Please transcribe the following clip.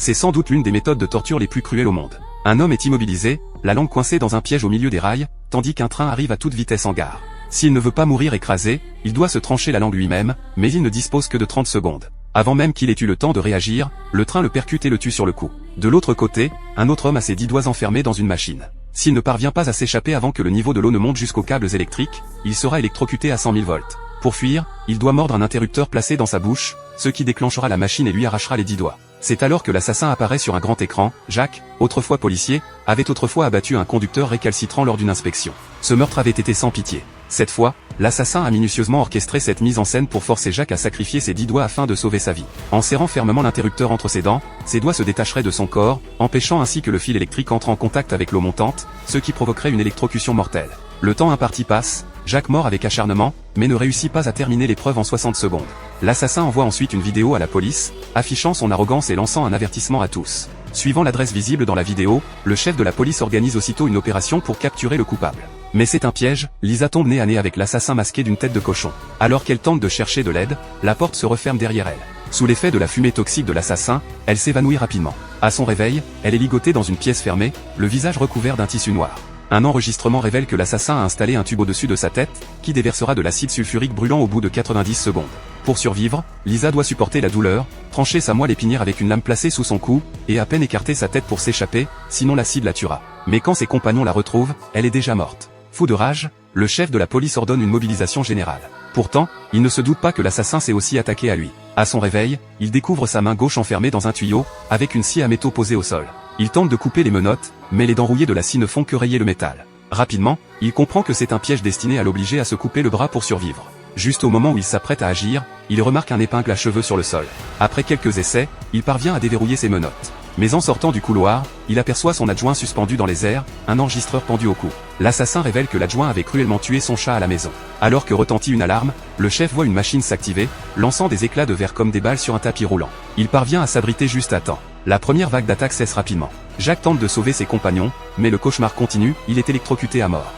C'est sans doute l'une des méthodes de torture les plus cruelles au monde. Un homme est immobilisé, la langue coincée dans un piège au milieu des rails, tandis qu'un train arrive à toute vitesse en gare. S'il ne veut pas mourir écrasé, il doit se trancher la langue lui-même, mais il ne dispose que de 30 secondes. Avant même qu'il ait eu le temps de réagir, le train le percute et le tue sur le coup. De l'autre côté, un autre homme a ses 10 doigts enfermés dans une machine. S'il ne parvient pas à s'échapper avant que le niveau de l'eau ne monte jusqu'aux câbles électriques, il sera électrocuté à 100 000 volts. Pour fuir, il doit mordre un interrupteur placé dans sa bouche, ce qui déclenchera la machine et lui arrachera les 10 doigts. C'est alors que l'assassin apparaît sur un grand écran. Jacques, autrefois policier, avait autrefois abattu un conducteur récalcitrant lors d'une inspection. Ce meurtre avait été sans pitié. Cette fois, l'assassin a minutieusement orchestré cette mise en scène pour forcer Jacques à sacrifier ses 10 doigts afin de sauver sa vie. En serrant fermement l'interrupteur entre ses dents, ses doigts se détacheraient de son corps, empêchant ainsi que le fil électrique entre en contact avec l'eau montante, ce qui provoquerait une électrocution mortelle. Le temps imparti passe, Jacques mord avec acharnement, mais ne réussit pas à terminer l'épreuve en 60 secondes. L'assassin envoie ensuite une vidéo à la police, affichant son arrogance et lançant un avertissement à tous. Suivant l'adresse visible dans la vidéo, le chef de la police organise aussitôt une opération pour capturer le coupable. Mais c'est un piège, Lisa tombe nez à nez avec l'assassin masqué d'une tête de cochon. Alors qu'elle tente de chercher de l'aide, la porte se referme derrière elle. Sous l'effet de la fumée toxique de l'assassin, elle s'évanouit rapidement. À son réveil, elle est ligotée dans une pièce fermée, le visage recouvert d'un tissu noir. Un enregistrement révèle que l'assassin a installé un tube au-dessus de sa tête, qui déversera de l'acide sulfurique brûlant au bout de 90 secondes. Pour survivre, Lisa doit supporter la douleur, trancher sa moelle épinière avec une lame placée sous son cou, et à peine écarter sa tête pour s'échapper, sinon l'acide la tuera. Mais quand ses compagnons la retrouvent, elle est déjà morte. Fou de rage, le chef de la police ordonne une mobilisation générale. Pourtant, il ne se doute pas que l'assassin s'est aussi attaqué à lui. À son réveil, il découvre sa main gauche enfermée dans un tuyau, avec une scie à métaux posée au sol. Il tente de couper les menottes, mais les dents rouillées de la scie ne font que rayer le métal. Rapidement, il comprend que c'est un piège destiné à l'obliger à se couper le bras pour survivre. Juste au moment où il s'apprête à agir, il remarque un épingle à cheveux sur le sol. Après quelques essais, il parvient à déverrouiller ses menottes. Mais en sortant du couloir, il aperçoit son adjoint suspendu dans les airs, un enregistreur pendu au cou. L'assassin révèle que l'adjoint avait cruellement tué son chat à la maison. Alors que retentit une alarme, le chef voit une machine s'activer, lançant des éclats de verre comme des balles sur un tapis roulant. Il parvient à s'abriter juste à temps. La première vague d'attaque cesse rapidement. Jacques tente de sauver ses compagnons, mais le cauchemar continue, il est électrocuté à mort.